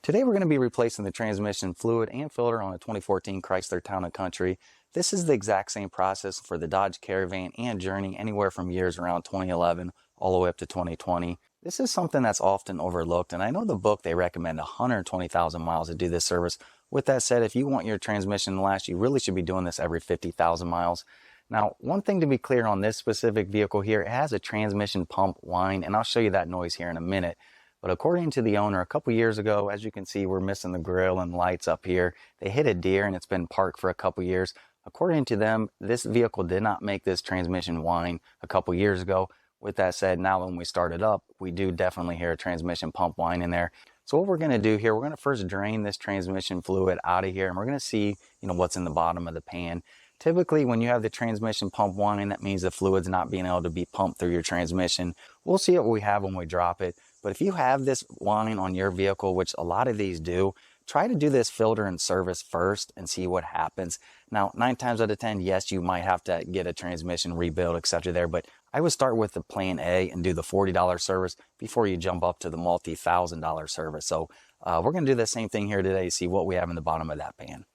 Today we're going to be replacing the transmission fluid and filter on a 2014 Chrysler Town & Country. This is the exact same process for the Dodge Caravan and Journey, anywhere from years around 2011 all the way up to 2020. This is something that's often overlooked, and I know the book they recommend 120,000 miles to do this service. With that said, if you want your transmission to last, you really should be doing this every 50,000 miles. Now, one thing to be clear on this specific vehicle here, it has a transmission pump whine, and I'll show you that noise here in a minute. But according to the owner, a couple years ago, as you can see, we're missing the grill and lights up here. They hit a deer and it's been parked for a couple years. According to them, this vehicle did not make this transmission whine a couple years ago. With that said, now when we start it up, we do definitely hear a transmission pump whine in there. So what we're going to do here, we're going to first drain this transmission fluid out of here, and we're going to see, what's in the bottom of the pan. Typically, when you have the transmission pump whine, that means the fluid's not being able to be pumped through your transmission. We'll see what we have when we drop it. But if you have this whine on your vehicle, which a lot of these do, try to do this filter and service first and see what happens. Now, 9 times out of 10, yes, you might have to get a transmission rebuild, etc. there, but I would start with the plan A and do the $40 service before you jump up to the multi-$1,000 service. So we're going to do the same thing here today, see what we have in the bottom of that pan.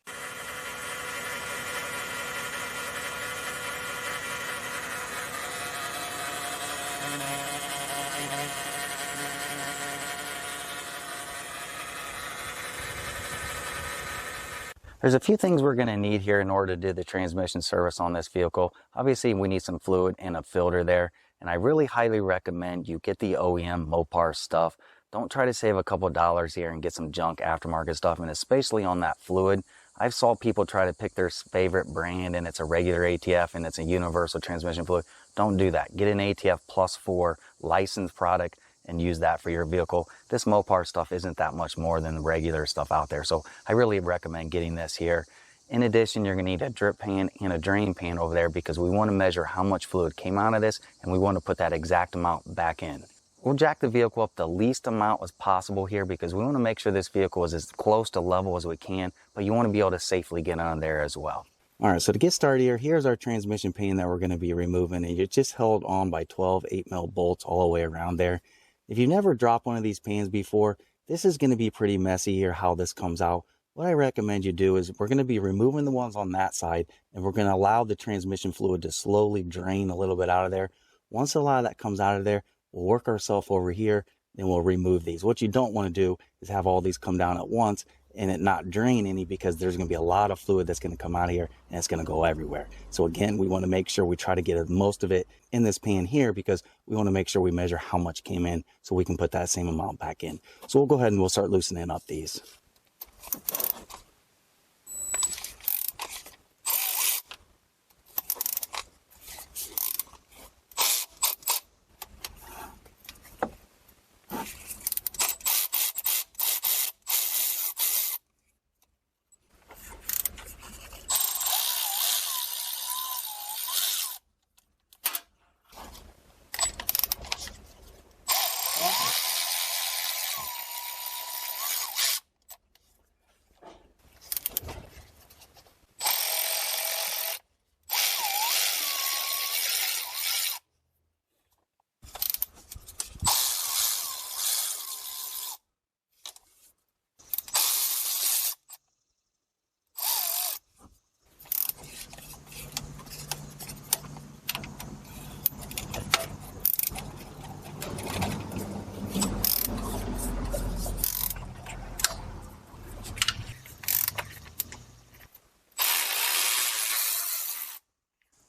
There's a few things we're going to need here in order to do the transmission service on this vehicle. Obviously, we need some fluid and a filter there. And I really highly recommend you get the OEM Mopar stuff. Don't try to save a couple dollars here and get some junk aftermarket stuff. And especially on that fluid, I've saw people try to pick their favorite brand and it's a regular ATF and it's a universal transmission fluid. Don't do that. Get an ATF+4 licensed product and use that for your vehicle. This Mopar stuff isn't that much more than the regular stuff out there, so I really recommend getting this here. In addition, you're going to need a drip pan and a drain pan over there because we want to measure how much fluid came out of this and we want to put that exact amount back in. We'll jack the vehicle up the least amount as possible here because we want to make sure this vehicle is as close to level as we can, but you want to be able to safely get on there as well. Alright, so to get started here, here's our transmission pan that we're going to be removing, and it's just held on by 12 8mm bolts all the way around there. If you've never dropped one of these pans before, this is going to be pretty messy here how this comes out. What I recommend you do is we're going to be removing the ones on that side, and we're going to allow the transmission fluid to slowly drain a little bit out of there. Once a lot of that comes out of there, we'll work ourselves over here, and we'll remove these. What you don't want to do is have all these come down at once and it not drain any, because there's going to be a lot of fluid that's going to come out of here and it's going to go everywhere. So again, we want to make sure we try to get most of it in this pan here because we want to make sure we measure how much came in so we can put that same amount back in. So we'll go ahead and we'll start loosening up these.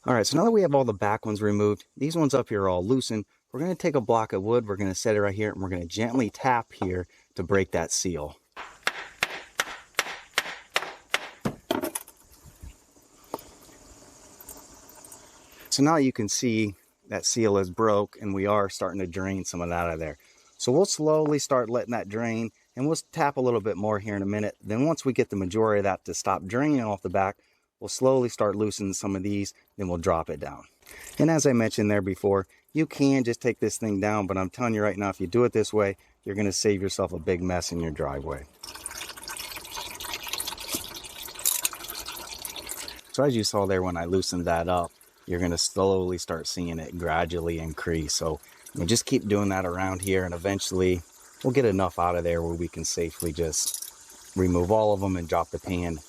Alright, so now that we have all the back ones removed, these ones up here are all loosened. We're going to take a block of wood, we're going to set it right here, and we're going to gently tap here to break that seal. So now you can see that seal is broke and we are starting to drain some of that out of there. So we'll slowly start letting that drain, and we'll tap a little bit more here in a minute. Then once we get the majority of that to stop draining off the back, we'll slowly start loosening some of these, then we'll drop it down. And as I mentioned there before, you can just take this thing down, but I'm telling you right now, if you do it this way, you're going to save yourself a big mess in your driveway. So as you saw there when I loosened that up, you're going to slowly start seeing it gradually increase. So just keep doing that around here, and eventually we'll get enough out of there where we can safely just remove all of them and drop the pan.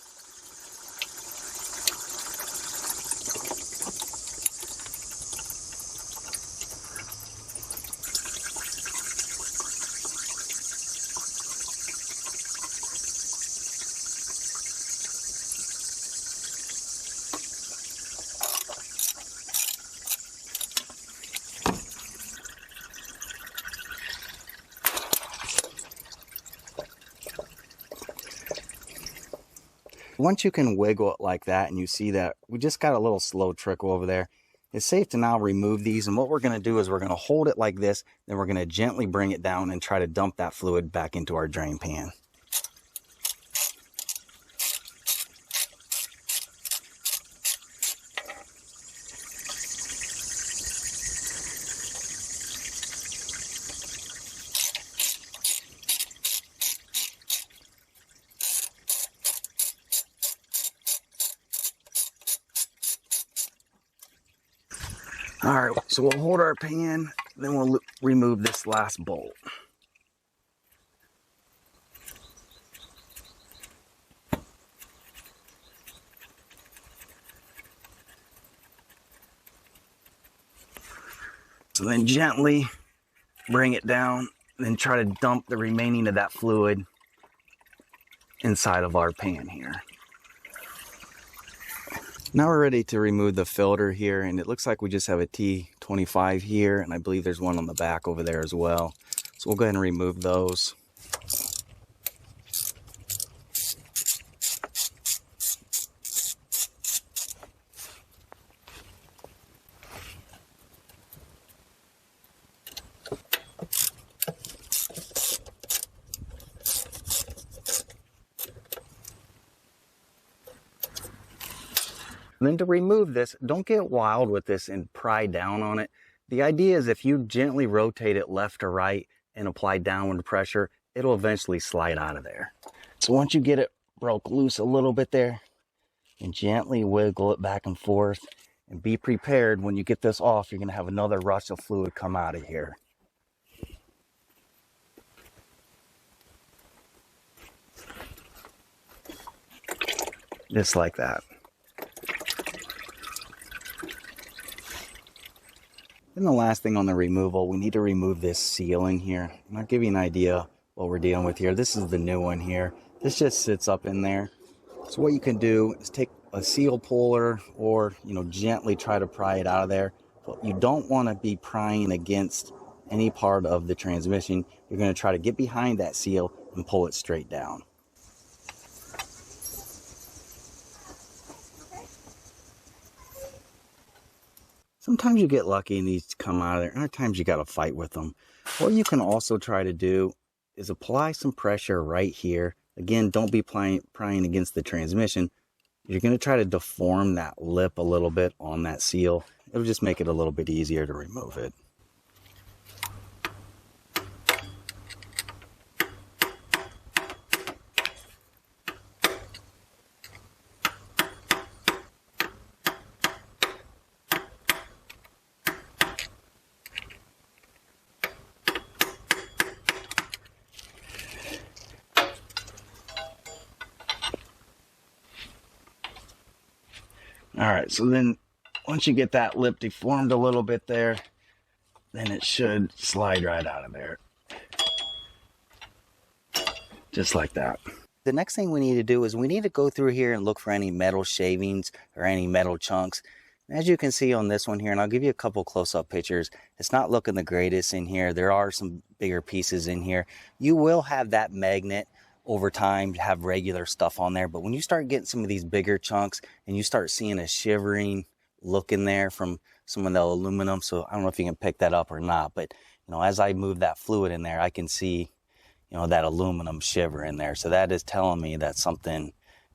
Once you can wiggle it like that and you see that we just got a little slow trickle over there, it's safe to now remove these. And what we're going to do is we're going to hold it like this, then we're going to gently bring it down and try to dump that fluid back into our drain pan. All right, so we'll hold our pan, then we'll remove this last bolt. So then gently bring it down, then try to dump the remaining of that fluid inside of our pan here. Now we're ready to remove the filter here, and it looks like we just have a T25 here, and I believe there's one on the back over there as well. So we'll go ahead and remove those. Then to remove this, don't get wild with this and pry down on it. The idea is if you gently rotate it left or right and apply downward pressure, it'll eventually slide out of there. So once you get it broke loose a little bit there, and gently wiggle it back and forth, and be prepared when you get this off, you're going to have another rush of fluid come out of here. Just like that. Then the last thing on the removal, we need to remove this seal in here. I'll give you an idea what we're dealing with here. This is the new one here. This just sits up in there. So what you can do is take a seal puller or, gently try to pry it out of there. But you don't want to be prying against any part of the transmission. You're going to try to get behind that seal and pull it straight down. Sometimes you get lucky and these come out of there. Other times you got to fight with them. What you can also try to do is apply some pressure right here. Again, don't be prying against the transmission. You're going to try to deform that lip a little bit on that seal. It'll just make it a little bit easier to remove it. All right, so then once you get that lip deformed a little bit there, then it should slide right out of there. Just like that. The next thing we need to do is we need to go through here and look for any metal shavings or any metal chunks. As you can see on this one here, and I'll give you a couple close-up pictures, it's not looking the greatest in here. There are some bigger pieces in here. You will have that magnet over time to have regular stuff on there, but when you start getting some of these bigger chunks and you start seeing a shivering look in there from some of the aluminum, so I don't know if you can pick that up or not, but as I move that fluid in there, I can see that aluminum shiver in there. So that is telling me that something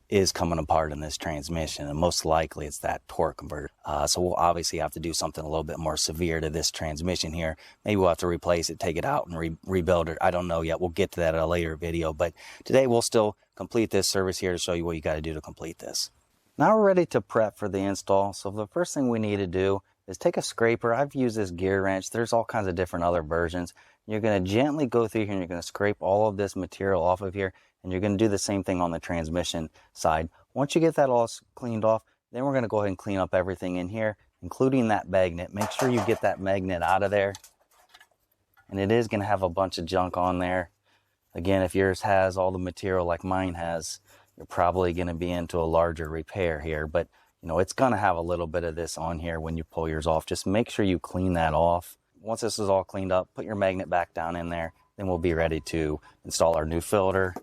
is coming apart in this transmission, and most likely it's that torque converter. So we'll obviously have to do something a little bit more severe to this transmission here. Maybe we'll have to replace it, take it out, and rebuild it. I don't know yet. We'll get to that in a later video, but today we'll still complete this service here to show you what you got to do to complete this. Now we're ready to prep for the install. So the first thing we need to do is take a scraper. I've used this gear wrench. There's all kinds of different other versions. You're going to gently go through here and you're going to scrape all of this material off of here, and you're going to do the same thing on the transmission side. Once you get that all cleaned off, then we're going to go ahead and clean up everything in here, including that magnet. Make sure you get that magnet out of there. And it is going to have a bunch of junk on there. Again, if yours has all the material like mine has, you're probably going to be into a larger repair here. But, you know, it's going to have a little bit of this on here when you pull yours off. Just make sure you clean that off. Once this is all cleaned up, put your magnet back down in there. Then we'll be ready to install our new filter.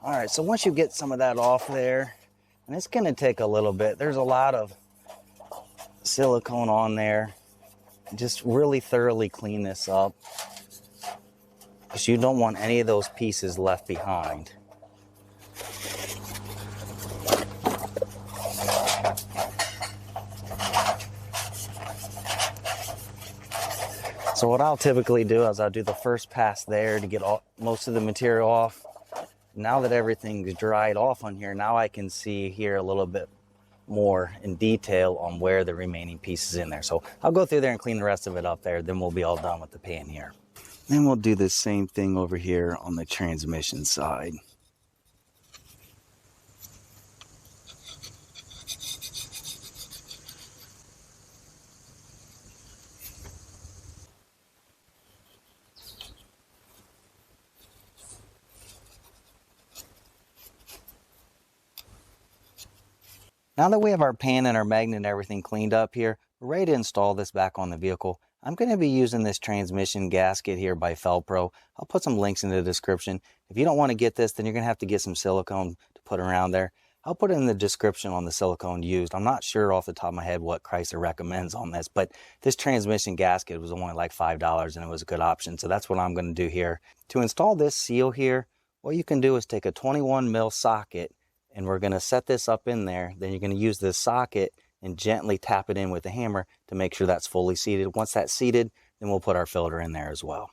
All right, so once you get some of that off there, and it's going to take a little bit, there's a lot of silicone on there. Just really thoroughly clean this up, because you don't want any of those pieces left behind. So what I'll typically do is I'll do the first pass there to get most of the material off. Now that everything's dried off on here, now I can see here a little bit more in detail on where the remaining pieces in there. So I'll go through there and clean the rest of it up there, then we'll be all done with the pan here. Then we'll do the same thing over here on the transmission side. Now that we have our pan and our magnet and everything cleaned up here, we're ready to install this back on the vehicle. I'm going to be using this transmission gasket here by FEL-PRO. I'll put some links in the description. If you don't want to get this, then you're going to have to get some silicone to put around there. I'll put it in the description on the silicone used. I'm not sure off the top of my head what Chrysler recommends on this, but this transmission gasket was only like $5 and it was a good option. So that's what I'm going to do here. To install this seal here, what you can do is take a 21 mil socket, and we're going to set this up in there. Then you're going to use this socket and gently tap it in with a hammer to make sure that's fully seated. Once that's seated, then we'll put our filter in there as well.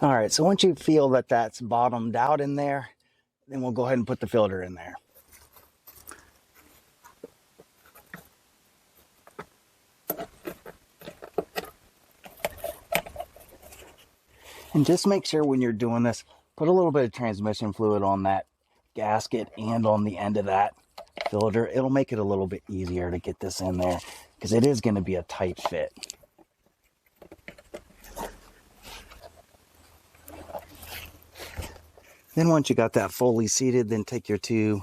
All right, so once you feel that that's bottomed out in there, then we'll go ahead and put the filter in there. And just make sure when you're doing this, put a little bit of transmission fluid on that gasket and on the end of that filter. It'll make it a little bit easier to get this in there, because it is going to be a tight fit. Then once you got that fully seated, then take your two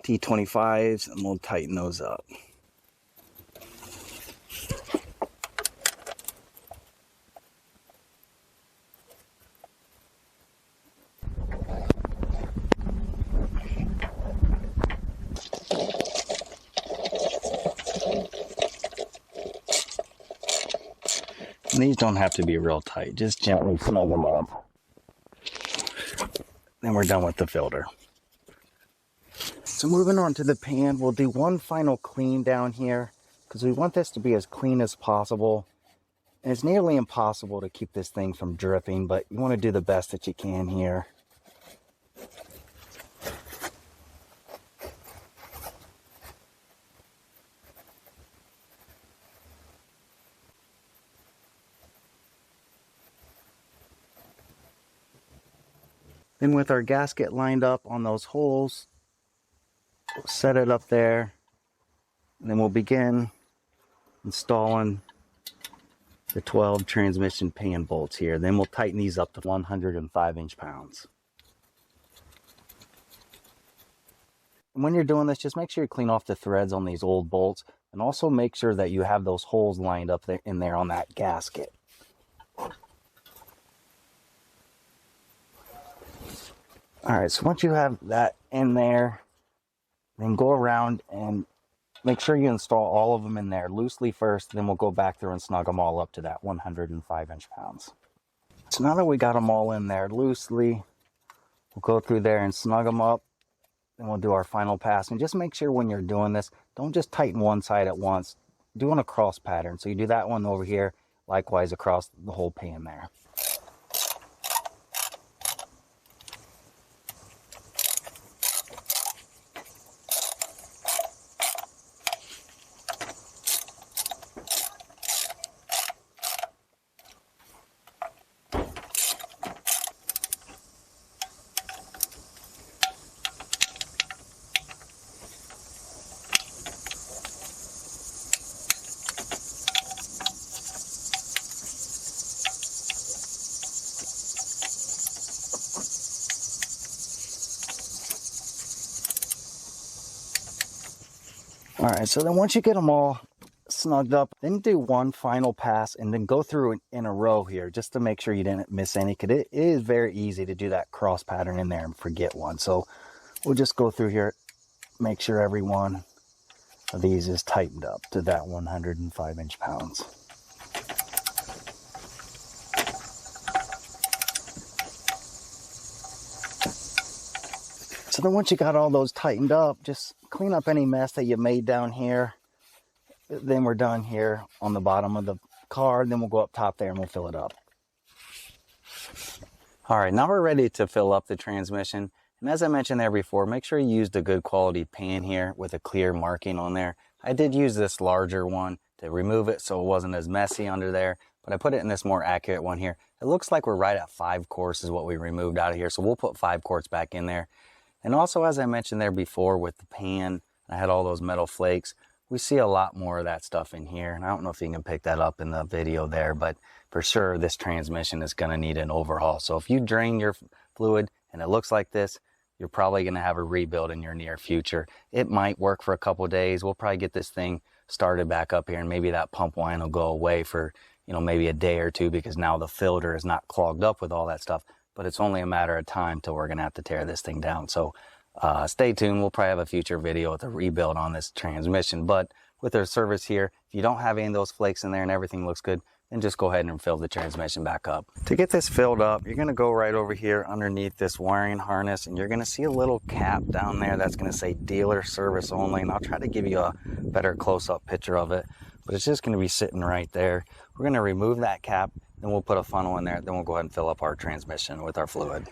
T25s and we'll tighten those up. And these don't have to be real tight, just gently snug them up. Then we're done with the filter. So moving on to the pan, we'll do one final clean down here, because we want this to be as clean as possible. And it's nearly impossible to keep this thing from dripping, but you want to do the best that you can here. Then with our gasket lined up on those holes, we'll set it up there, and then we'll begin installing the 12 transmission pan bolts here. Then we'll tighten these up to 105 inch pounds. And when you're doing this, just make sure you clean off the threads on these old bolts, and also make sure that you have those holes lined up there in there on that gasket. All right, so once you have that in there, then go around and make sure you install all of them in there loosely first, then we'll go back through and snug them all up to that 105 inch-pounds. So now that we got them all in there loosely, we'll go through there and snug them up, then we'll do our final pass. And just make sure when you're doing this, don't just tighten one side at once. Do a cross pattern. So you do that one over here, likewise across the whole pan there. All right, so then once you get them all snugged up, then do one final pass and then go through in a row here just to make sure you didn't miss any, because it is very easy to do that cross pattern in there and forget one. So we'll just go through here, make sure every one of these is tightened up to that 105 inch-pounds. So then once you got all those tightened up, just clean up any mess that you made down here. Then we're done here on the bottom of the car. Then we'll go up top there and we'll fill it up. All right, now we're ready to fill up the transmission. And as I mentioned there before, make sure you use a good quality pan here with a clear marking on there. I did use this larger one to remove it so it wasn't as messy under there, but I put it in this more accurate one here. It looks like we're right at 5 quarts is what we removed out of here. So we'll put 5 quarts back in there. And also, as I mentioned there before with the pan, I had all those metal flakes. We see a lot more of that stuff in here. And I don't know if you can pick that up in the video there, but for sure this transmission is going to need an overhaul. So if you drain your fluid and it looks like this, you're probably going to have a rebuild in your near future. It might work for a couple of days. We'll probably get this thing started back up here, and maybe that pump whine will go away for, maybe a day or two, because now the filter is not clogged up with all that stuff. But it's only a matter of time till we're going to have to tear this thing down. So stay tuned. We'll probably have a future video with a rebuild on this transmission. But with our service here, if you don't have any of those flakes in there and everything looks good, then just go ahead and fill the transmission back up. To get this filled up, you're going to go right over here underneath this wiring harness, and you're going to see a little cap down there that's going to say dealer service only. And I'll try to give you a better close-up picture of it, but it's just going to be sitting right there. We're going to remove that cap, then we'll put a funnel in there, then we'll go ahead and fill up our transmission with our fluid.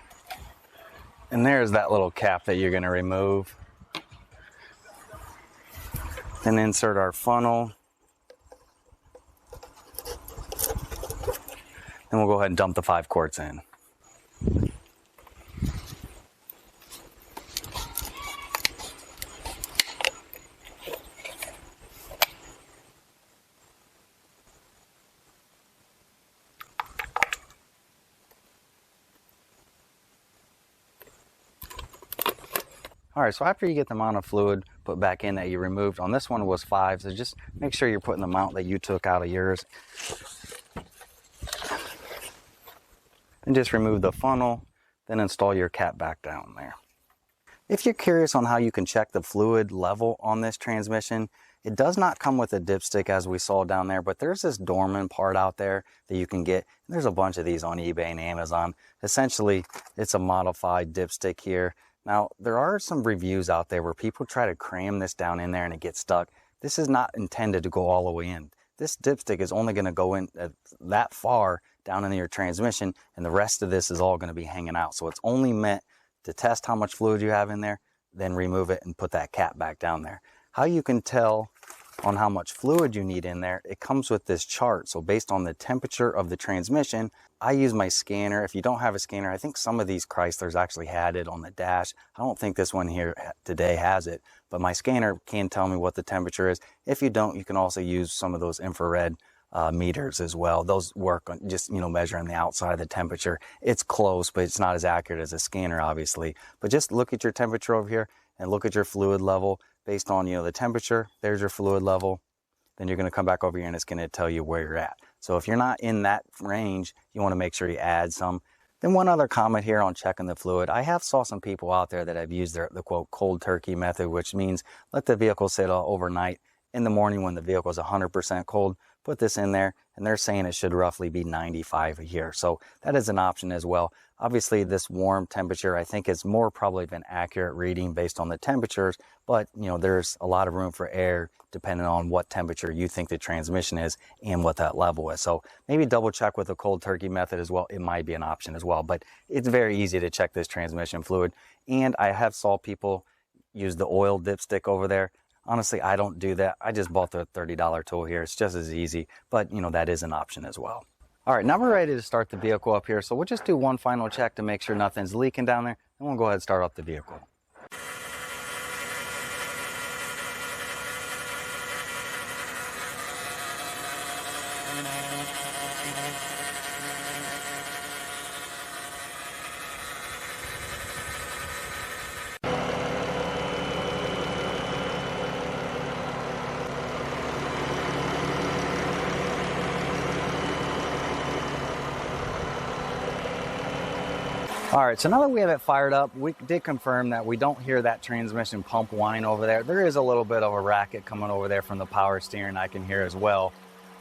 And there's that little cap that you're going to remove. Then insert our funnel. Then we'll go ahead and dump the 5 quarts in. All right, so after you get the amount of fluid put back in that you removed, on this one was 5, so just make sure you're putting the amount that you took out of yours. And just remove the funnel, then install your cap back down there. If you're curious on how you can check the fluid level on this transmission, it does not come with a dipstick as we saw down there, but there's this Dorman part out there that you can get. There's a bunch of these on eBay and Amazon. Essentially, it's a modified dipstick here. Now, there are some reviews out there where people try to cram this down in there and it gets stuck. This is not intended to go all the way in. This dipstick is only going to go in that far down into your transmission, and the rest of this is all going to be hanging out. So it's only meant to test how much fluid you have in there, then remove it and put that cap back down there. How you can tell on how much fluid you need in there, it comes with this chart. So based on the temperature of the transmission, I use my scanner. If you don't have a scanner, I think some of these Chryslers actually had it on the dash. I don't think this one here today has it, but my scanner can tell me what the temperature is. If you don't, you can also use some of those infrared meters as well. Those work on just, measuring the outside of the temperature. It's close, but it's not as accurate as a scanner, obviously. But just look at your temperature over here. and look at your fluid level based on, the temperature. There's your fluid level. Then you're going to come back over here and it's going to tell you where you're at. So if you're not in that range, you want to make sure you add some. Then one other comment here on checking the fluid. I have saw some people out there that have used the quote cold turkey method, which means let the vehicle sit overnight. In the morning when the vehicle is 100% cold, put this in there, and they're saying it should roughly be 95 here. So that is an option as well. Obviously this warm temperature I think is more probably of an accurate reading based on the temperatures, but there's a lot of room for error depending on what temperature you think the transmission is and what that level is. So maybe double check with the cold turkey method as well. It might be an option as well, but it's very easy to check this transmission fluid. And I have saw people use the oil dipstick over there. Honestly, I don't do that. I just bought the $30 tool here. It's just as easy, but that is an option as well. All right, now we're ready to start the vehicle up here. So we'll just do one final check to make sure nothing's leaking down there. And we'll go ahead and start up the vehicle. All right, so now that we have it fired up, we did confirm that we don't hear that transmission pump whine over there. There is a little bit of a racket coming over there from the power steering I can hear as well.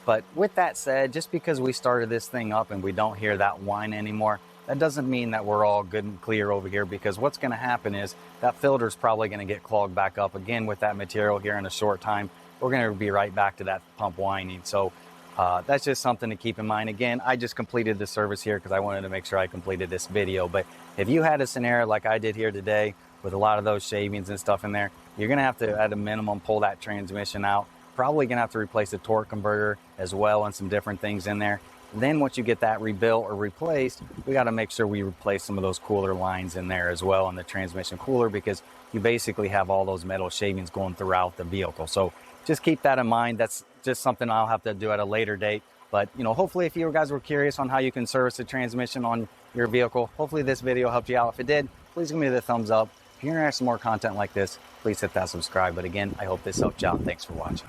But with that said, just because we started this thing up and we don't hear that whine anymore, that doesn't mean that we're all good and clear over here, because what's going to happen is that filter is probably going to get clogged back up again with that material here in a short time. We're going to be right back to that pump whining. So that's just something to keep in mind. Again, I just completed the service here because I wanted to make sure I completed this video. But if you had a scenario like I did here today with a lot of those shavings and stuff in there, you're going to have to, at a minimum, pull that transmission out. Probably going to have to replace the torque converter as well and some different things in there. Then once you get that rebuilt or replaced, we got to make sure we replace some of those cooler lines in there as well on the transmission cooler, because you basically have all those metal shavings going throughout the vehicle. So just keep that in mind. That's just something I'll have to do at a later date. But hopefully if you guys were curious on how you can service the transmission on your vehicle, hopefully this video helped you out. If it did, please give me the thumbs up. If you're interested in more content like this, please hit that subscribe. But again, I hope this helped you out. Thanks for watching.